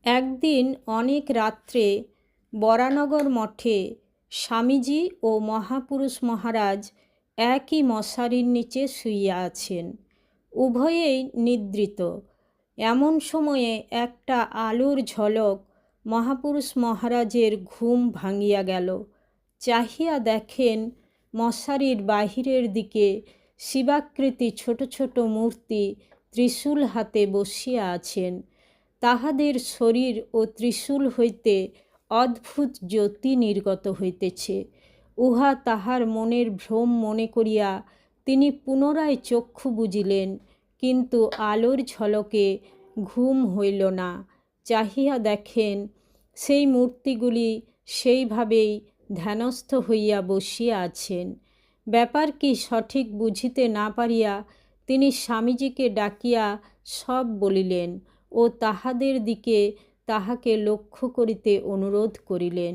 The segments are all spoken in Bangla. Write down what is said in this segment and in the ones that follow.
একদিন অনেক রাত্রে বরানগর মঠে স্বামীজি ও মহাপুরুষ মহারাজ একই মশারির নিচে শুইয়া আছেন। উভয়েই নিদ্রিত। এমন সময়ে একটা আলোর ঝলক মহাপুরুষ মহারাজের ঘুম ভাঙিয়া গেল। চাহিয়া দেখেন মশারির বাহিরের দিকে শিবাকৃতি ছোট ছোট মূর্তি ত্রিশূল হাতে বসিয়া আছেন। তাহাদের শরীর ও ত্রিশূল হইতে অদ্ভুত জ্যোতি নির্গত হইতেছে। উহা তাহার মনের ভ্রম মনে করিয়া তিনি পুনরায় চক্ষু বুজিলেন, কিন্তু আলোর ঝলকে ঘুম হইল না। চাহিয়া দেখেন সেই মূর্তিগুলি সেইভাবেই ধ্যানস্থ হইয়া বসিয়া আছেন। ব্যাপার কি সঠিক বুঝিতে না পারিয়া তিনি স্বামীজিকে ডাকিয়া সব বলিলেন ও তাহাদের দিকে তাহাকে লক্ষ্য করিতে অনুরোধ করিলেন।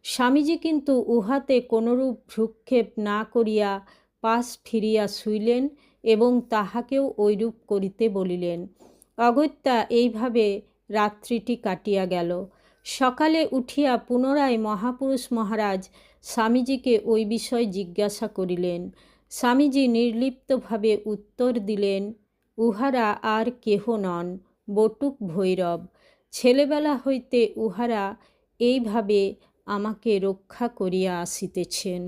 স্বামীজি কিন্তু উহাতে কোনরূপ ভ্রুক্ষেপ না করিয়া পাশ ফিরিয়া শুইলেন এবং তাহাকেও ঐরূপ করিতে বলিলেন। অগত্যা এইভাবে রাত্রিটি কাটিয়া গেল। সকালে উঠিয়া পুনরায় মহাপুরুষ মহারাজ স্বামীজিকে ওই বিষয় জিজ্ঞাসা করিলেন। স্বামীজি নির্লিপ্তভাবে উত্তর দিলেন, উহারা আর কেহ নন, বটুক ভৈরব। ছেলেবেলা হইতে উহারা এইভাবে আমাকে রক্ষা করিয়া আসিতেছেন।